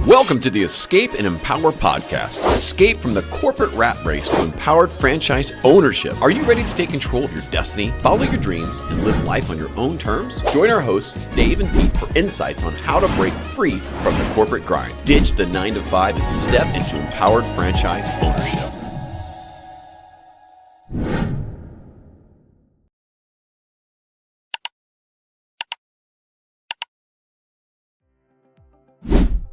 Welcome to the Escape and Empower podcast. Escape from the corporate rat race to empowered franchise ownership. Are you ready to take control of your destiny, follow your dreams, and live life on your own terms? Join our hosts, Dave and Pete, for insights on how to break free from the corporate grind, ditch the 9-to-5, and step into empowered franchise ownership.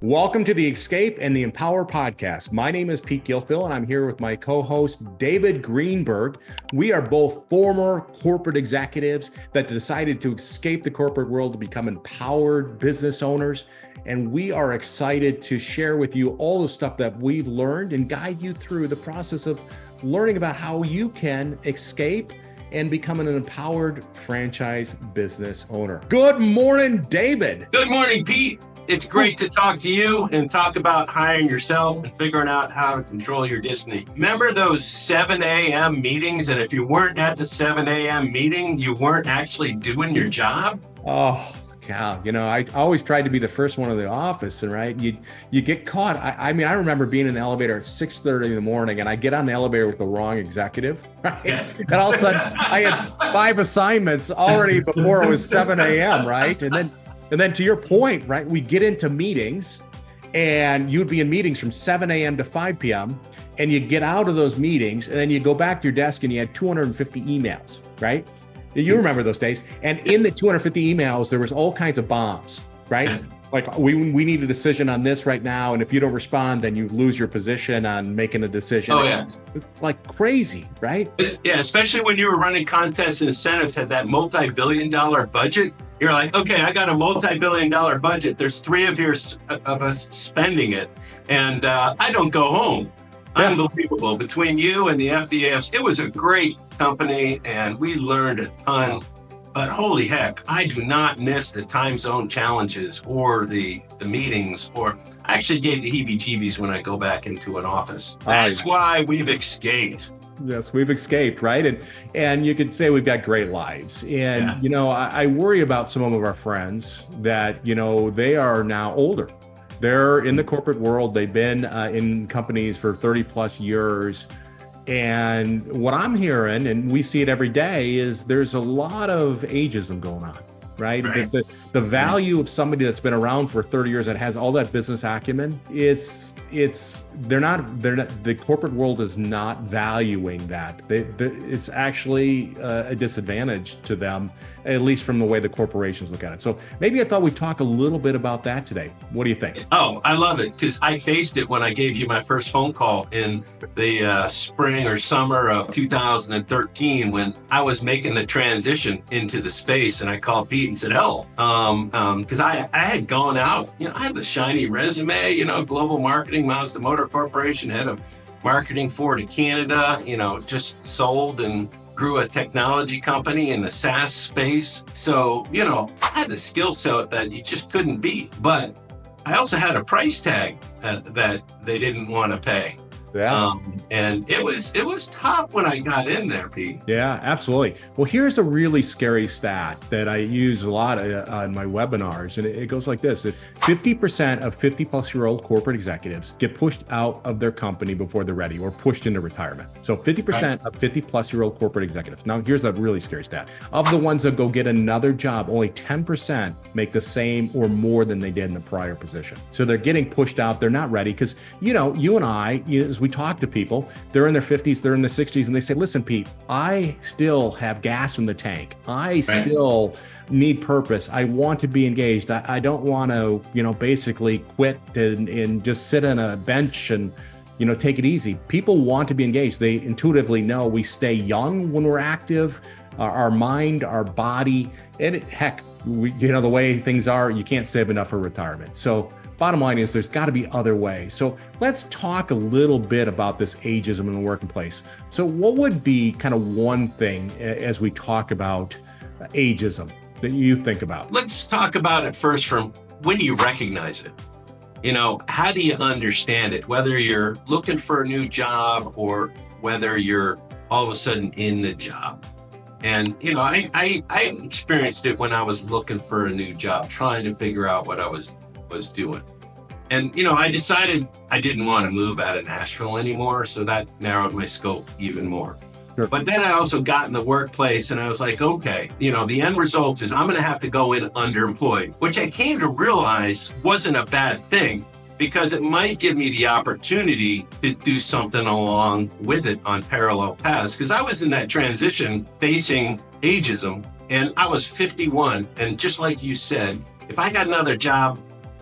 Welcome to the Escape and the Empower podcast. My name is Pete Gilfill, and I'm here with my co-host, David Greenberg. We are both former corporate executives that decided to escape the corporate world to become empowered business owners. And we are excited to share with you all the stuff that we've learned and guide you through the process of learning about how you can escape and become an empowered franchise business owner. Good morning, David. Good morning, Pete. It's great to talk to you and talk about hiring yourself and figuring out how to control your destiny. Remember those 7 a.m. meetings? And if you weren't at the 7 a.m. meeting, you weren't actually doing your job? Oh, yeah. I always tried to be the first one in the office, and right, you get caught. I remember being in the elevator at 6:30 in the morning, and I get on the elevator with the wrong executive, right? Yeah. And all of a sudden, I had 5 assignments already before it was 7 a.m., right? And then to your point, right, we get into meetings, and you'd be in meetings from 7 a.m. to 5 p.m. and you get out of those meetings, and then you go back to your desk and you had 250 emails, right? You remember those days. And in the 250 emails, there was all kinds of bombs, right? Like, we need a decision on this right now, and if you don't respond, then you lose your position on making a decision. Oh, yeah. Like crazy, right? Yeah, especially when you were running contests and incentives, had that multi-billion-dollar budget. You're like, okay, I got a multi-billion-dollar budget. There's 3 of us spending it, and I don't go home. Yeah. Unbelievable. Between you and the FDAs, it was a great company, and we learned a ton. But holy heck, I do not miss the time zone challenges or the meetings, or I actually get the heebie-jeebies when I go back into an office. That's why we've escaped. Yes, we've escaped, right? And you could say we've got great lives. And, yeah. I worry about some of our friends that, they are now older. They're in the corporate world. They've been in companies for 30 plus years. And what I'm hearing, and we see it every day, is there's a lot of ageism going on, right? The value of somebody that's been around for 30 years that has all that business acumen, they're not, the corporate world is not valuing that. It's actually a disadvantage to them, at least from the way the corporations look at it. So maybe I thought we'd talk a little bit about that today. What do you think? Oh, I love it, because I faced it when I gave you my first phone call in the spring or summer of 2013, when I was making the transition into the space, and I called Pete and said, because I had gone out, I have the shiny resume, global marketing, Mazda Motor Corporation, head of marketing for Canada, just sold and grew a technology company in the SaaS space. So, I had the skill set that you just couldn't beat, but I also had a price tag that they didn't want to pay. Yeah. And it was tough when I got in there, Pete. Yeah, absolutely. Well, here's a really scary stat that I use a lot on my webinars, and it goes like this. If 50% of 50 plus year old corporate executives get pushed out of their company before they're ready, or pushed into retirement. So 50% of 50 plus year old corporate executives. Now, here's a really scary stat. Of the ones that go get another job, only 10% make the same or more than they did in the prior position. So they're getting pushed out. They're not ready, because, you and I, as we talk to people, they're in their 50s, they're in their 60s, and they say, listen, Pete, I still have gas in the tank. I still need purpose. I want to be engaged. I don't want to, basically quit and just sit on a bench and, take it easy. People want to be engaged. They intuitively know we stay young when we're active, our mind, our body, and the way things are, you can't save enough for retirement. So bottom line is there's got to be other ways. So let's talk a little bit about this ageism in the working place. So what would be kind of one thing as we talk about ageism that you think about? Let's talk about it first from when do you recognize it? How do you understand it? Whether you're looking for a new job or whether you're all of a sudden in the job. And, I experienced it when I was looking for a new job, trying to figure out what I was doing. And, I decided I didn't want to move out of Nashville anymore. So that narrowed my scope even more. Sure. But then I also got in the workplace and I was like, okay, the end result is I'm going to have to go in underemployed, which I came to realize wasn't a bad thing because it might give me the opportunity to do something along with it on parallel paths. Because I was in that transition facing ageism and I was 51. And just like you said, if I got another job,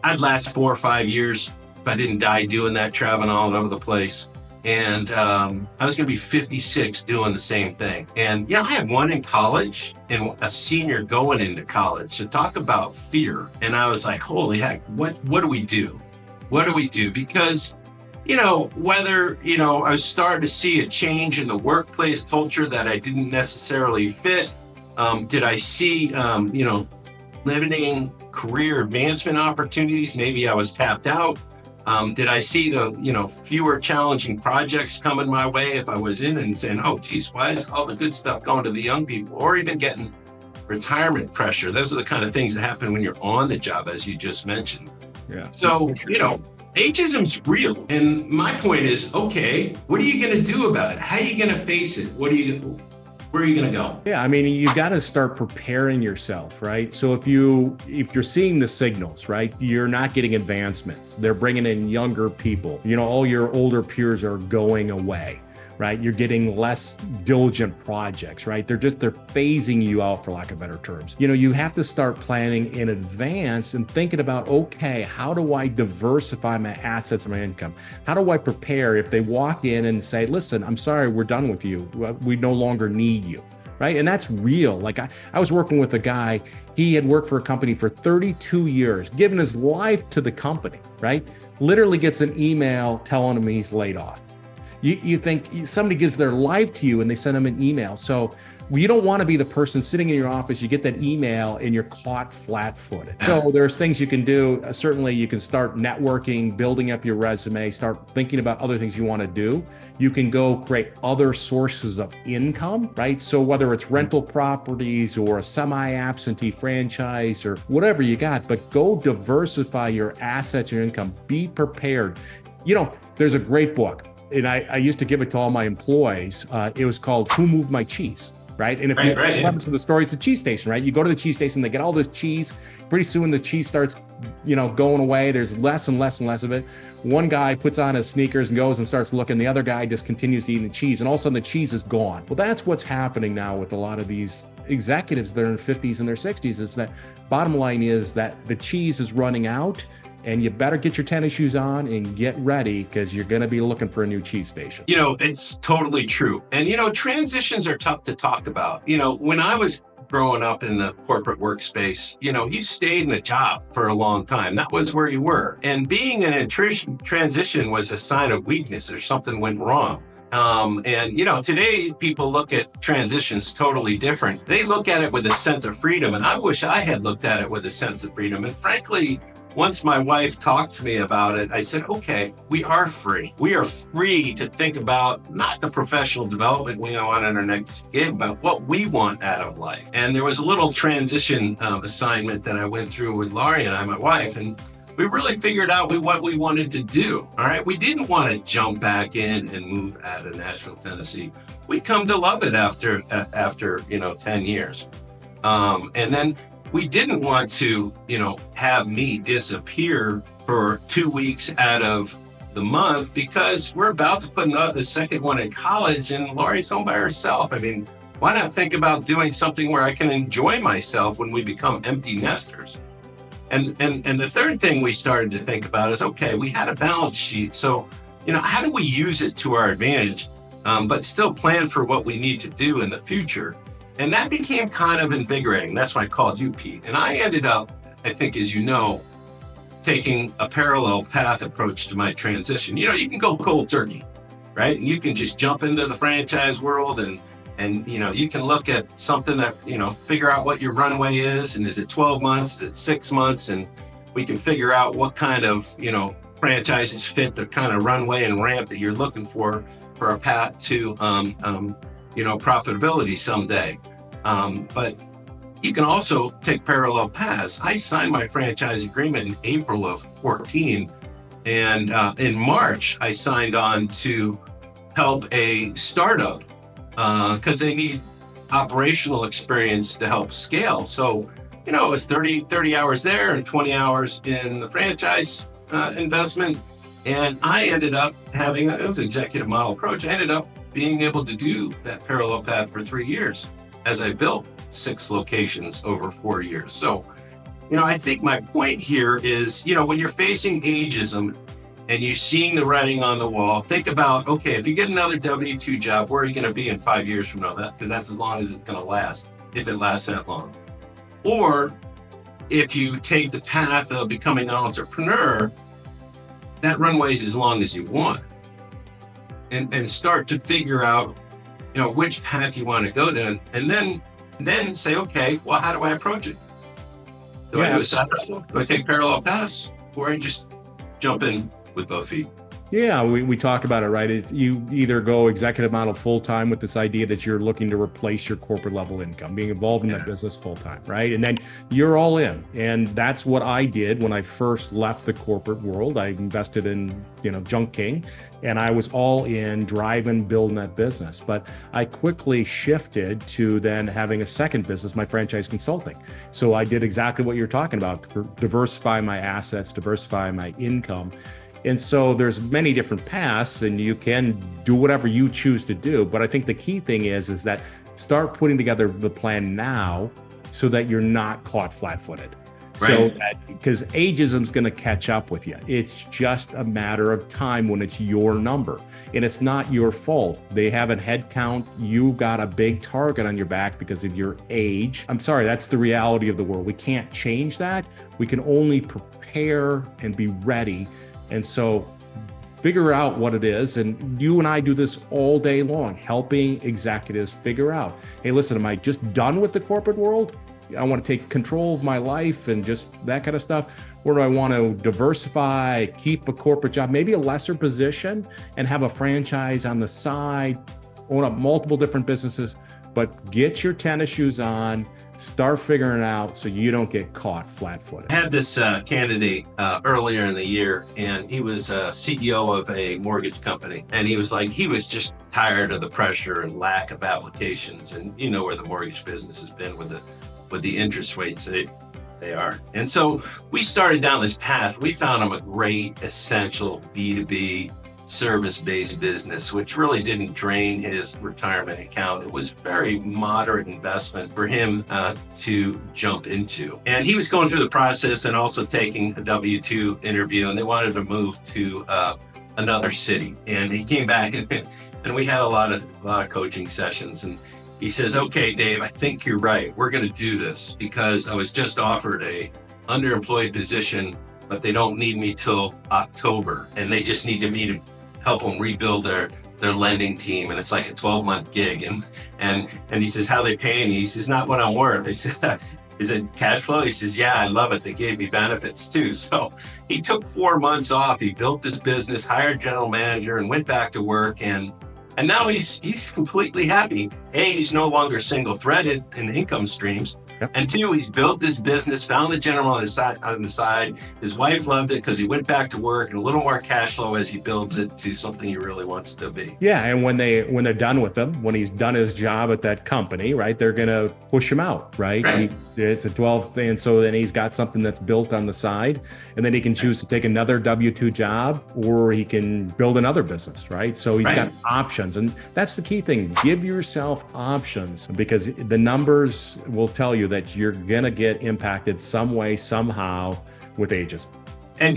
I'd last 4 or 5 years if I didn't die doing that, traveling all over the place. And I was going to be 56 doing the same thing. And, I had one in college and a senior going into college. So talk about fear. And I was like, holy heck, what do we do? What do we do? Because, whether, I was starting to see a change in the workplace culture that I didn't necessarily fit. Did I see, limiting career advancement opportunities? Maybe I was tapped out. Did I see the, fewer challenging projects coming my way if I was in and saying, oh, geez, why is all the good stuff going to the young people? Or even getting retirement pressure. Those are the kind of things that happen when you're on the job, as you just mentioned. Yeah. So, ageism's real. And my point is, okay, what are you going to do about it? How are you going to face it? Where are you going to go? Yeah, I mean, you got to start preparing yourself, right? So if you're seeing the signals, right, you're not getting advancements. They're bringing in younger people. All your older peers are going away, right? You're getting less diligent projects, right? They're phasing you out, for lack of better terms. You have to start planning in advance and thinking about, okay, how do I diversify my assets and my income? How do I prepare if they walk in and say, listen, I'm sorry, we're done with you. We no longer need you, right? And that's real. Like I was working with a guy, he had worked for a company for 32 years, given his life to the company, right? Literally gets an email telling him he's laid off. You think somebody gives their life to you and they send them an email. So you don't want to be the person sitting in your office, you get that email and you're caught flat-footed. So there's things you can do. Certainly you can start networking, building up your resume, start thinking about other things you want to do. You can go create other sources of income, right? So whether it's rental properties or a semi-absentee franchise or whatever you got, but go diversify your assets, your income, be prepared. There's a great book. And I used to give it to all my employees. It was called Who Moved My Cheese, right? And if you remember the story, it's a cheese station, right? You go to the cheese station, they get all this cheese. Pretty soon the cheese starts, going away. There's less and less and less of it. One guy puts on his sneakers and goes and starts looking. The other guy just continues to eat the cheese. And all of a sudden the cheese is gone. Well, that's what's happening now with a lot of these executives that are in their 50s and their 60s, is that bottom line is that the cheese is running out. And you better get your tennis shoes on and get ready because you're going to be looking for a new cheese station. It's totally true. And, transitions are tough to talk about. When I was growing up in the corporate workspace, you stayed in a job for a long time. That was where you were. And being in a transition was a sign of weakness or something went wrong. Today people look at transitions totally different. They look at it with a sense of freedom. And I wish I had looked at it with a sense of freedom. And frankly, once my wife talked to me about it, I said, okay, we are free. We are free to think about not the professional development we want in our next gig, but what we want out of life. And there was a little transition assignment that I went through with Laurie and I, my wife, and we really figured out what we wanted to do. All right. We didn't want to jump back in and move out of Nashville, Tennessee. We come to love it after 10 years. And then we didn't want to, have me disappear for 2 weeks out of the month because we're about to put the second one in college and Laurie's home by herself. I mean, why not think about doing something where I can enjoy myself when we become empty nesters? And the third thing we started to think about is, okay, we had a balance sheet. So, how do we use it to our advantage, but still plan for what we need to do in the future? And that became kind of invigorating. That's why I called you, Pete. And I ended up, I think, as you know, taking a parallel path approach to my transition. You can go cold turkey, right? And you can just jump into the franchise world and you can look at something that, figure out what your runway is. And is it 12 months? Is it 6 months? And we can figure out what kind of, franchises fit the kind of runway and ramp that you're looking for a path to, profitability someday. But you can also take parallel paths. I signed my franchise agreement in April of 14. And in March, I signed on to help a startup because they need operational experience to help scale. So, it was 30 hours there and 20 hours in the franchise investment. And I ended up having, it was an executive model approach. I ended up being able to do that parallel path for 3 years as I built 6 locations over 4 years. So, I think my point here is, when you're facing ageism and you're seeing the writing on the wall, think about, okay, if you get another W-2 job, where are you going to be in 5 years from now? Because that's as long as it's going to last, if it lasts that long. Or if you take the path of becoming an entrepreneur, that runway is as long as you want. And start to figure out, which path you want to go down, and then say, okay, well, how do I approach it? Do I do a side hustle? Do I take parallel paths? Or I just jump in with both feet? Yeah, we talk about it, right? You either go executive model full-time with this idea that you're looking to replace your corporate level income, being involved in that business full-time, right? And then you're all in. And that's what I did when I first left the corporate world. I invested in, Junk King, and I was all in driving, building that business. But I quickly shifted to then having a second business, my franchise consulting. So I did exactly what you're talking about, diversify my assets, diversify my income. And so there's many different paths, and you can do whatever you choose to do. But I think the key thing is that start putting together the plan now so that you're not caught flat-footed. Right. So that, because ageism is going to catch up with you. It's just a matter of time when it's your number, and it's not your fault. They have a head count. You've got a big target on your back because of your age. I'm sorry, that's the reality of the world. We can't change that. We can only prepare and be ready. And so figure out what it is. And you and I do this all day long, helping executives figure out, hey, listen, am I just done with the corporate world? I want to take control of my life and just that kind of stuff. Or do I want to diversify, keep a corporate job, maybe a lesser position, and have a franchise on the side, own up multiple different businesses, but get your tennis shoes on, start figuring it out so you don't get caught flat-footed. I had this candidate earlier in the year, and he was CEO of a mortgage company. And he was just tired of the pressure and lack of applications. And you know where the mortgage business has been with the interest rates they are. And so we started down this path. We found him a great, essential B2B service-based business, which really didn't drain his retirement account. It was very moderate investment for him to jump into. And he was going through the process and also taking a W-2 interview, and they wanted to move to another city. And he came back and we had a lot of coaching sessions. And he says, okay, Dave, I think you're right. We're going to do this because I was just offered a underemployed position, but they don't need me till October, and they just need me to help them rebuild their lending team, and it's like a 12-month gig. And he says, how they paying you? He says, not what I'm worth. He said, is it cash flow? He says, yeah, I love it. They gave me benefits too. So he took 4 months off. He built this business, hired general manager, and went back to work. And now he's completely happy. A, he's no longer single-threaded in income streams. Yep. And 2, he's built this business, found the general on the side. His wife loved it because he went back to work, and a little more cash flow as he builds it to something he really wants to be. Yeah, and when they're done with him, when he's done his job at that company, right, they're going to push him out, right? It's a 12, and so then he's got something that's built on the side, and then he can choose to take another W-2 job, or he can build another business, right? So he's got options, and that's the key thing. Give yourself options, because the numbers will tell you that you're going to get impacted some way, somehow with ageism. And,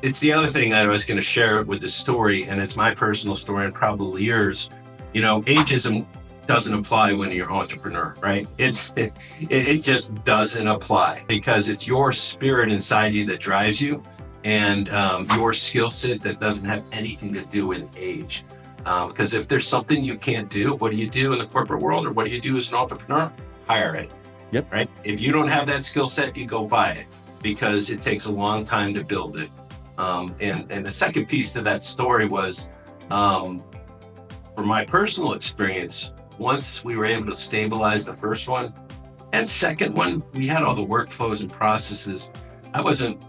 it's the other thing that I was going to share with this story, and it's my personal story and probably yours. Ageism doesn't apply when you're an entrepreneur, right? It just doesn't apply because it's your spirit inside you that drives you, and your skill set that doesn't have anything to do with age. Because if there's something you can't do, what do you do in the corporate world, or what do you do as an entrepreneur? Hire it. Yep. Right. If you don't have that skill set, you go buy it because it takes a long time to build it. And the second piece to that story was, from my personal experience, once we were able to stabilize the first one and second one, we had all the workflows and processes. I wasn't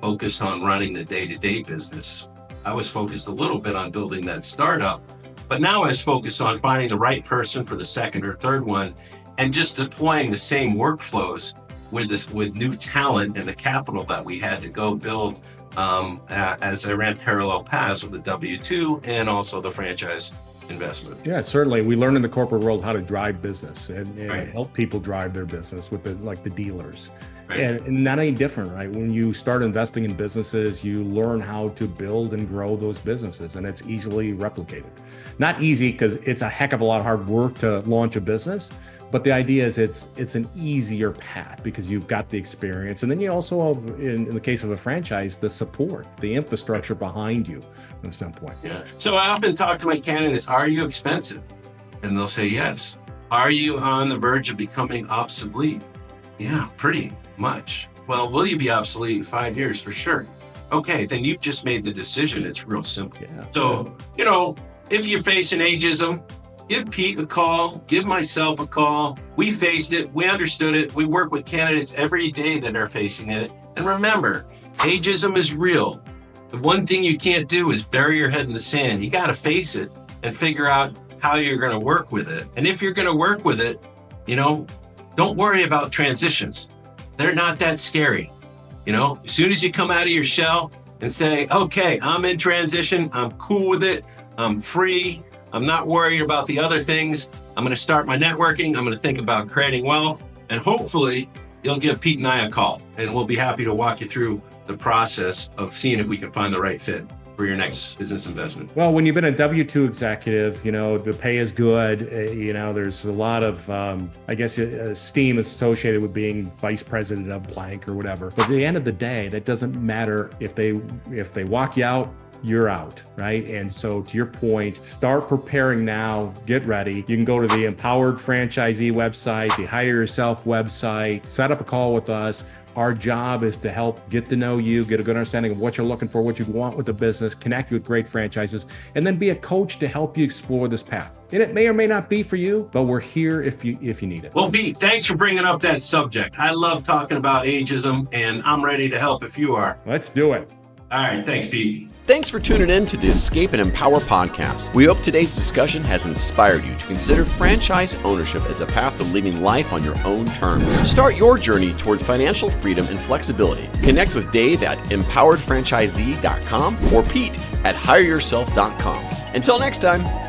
focused on running the day-to-day business. I was focused a little bit on building that startup, but now I was focused on finding the right person for the second or third one and just deploying the same workflows with new talent and the capital that we had to go build as I ran parallel paths with the W-2 and also the franchise investment. Yeah, certainly. We learn in the corporate world how to drive business and Right. help people drive their business with the dealers. Right. And not any different, right? When you start investing in businesses, you learn how to build and grow those businesses, and it's easily replicated. Not easy because it's a heck of a lot of hard work to launch a business, but the idea is it's an easier path because you've got the experience, and then you also have, in the case of a franchise, the support, the infrastructure behind you at some point. Yeah. So I often talk to my candidates, are you expensive? And they'll say yes. Are you on the verge of becoming obsolete? Yeah, pretty much. Well, will you be obsolete in 5 years? For sure. Okay, then you've just made the decision. It's real simple. Yeah. So, if you're facing ageism, give Pete a call, give myself a call. We faced it, we understood it. We work with candidates every day that are facing it. And remember, ageism is real. The one thing you can't do is bury your head in the sand. You got to face it and figure out how you're going to work with it. And if you're going to work with it, don't worry about transitions. They're not that scary. As soon as you come out of your shell and say, okay, I'm in transition, I'm cool with it, I'm free, I'm not worried about the other things, I'm going to start my networking, I'm going to think about creating wealth, and hopefully you'll give Pete and I a call, and we'll be happy to walk you through the process of seeing if we can find the right fit for your next business investment. Well, when you've been a W-2 executive, the pay is good. There's a lot of, esteem associated with being vice president of blank or whatever. But at the end of the day, that doesn't matter if they walk you out, you're out, right? And so to your point, start preparing now, get ready. You can go to the Empowered Franchisee website, the Hire Yourself website, set up a call with us. Our job is to help get to know you, get a good understanding of what you're looking for, what you want with the business, connect you with great franchises, and then be a coach to help you explore this path. And it may or may not be for you, but we're here if you need it. Well, Pete, thanks for bringing up that subject. I love talking about ageism, and I'm ready to help if you are. Let's do it. All right, thanks, Pete. Thanks for tuning in to the Escape and Empower podcast. We hope today's discussion has inspired you to consider franchise ownership as a path to leading life on your own terms. Start your journey towards financial freedom and flexibility. Connect with Dave at empoweredfranchisee.com or Pete at hireyourself.com. Until next time.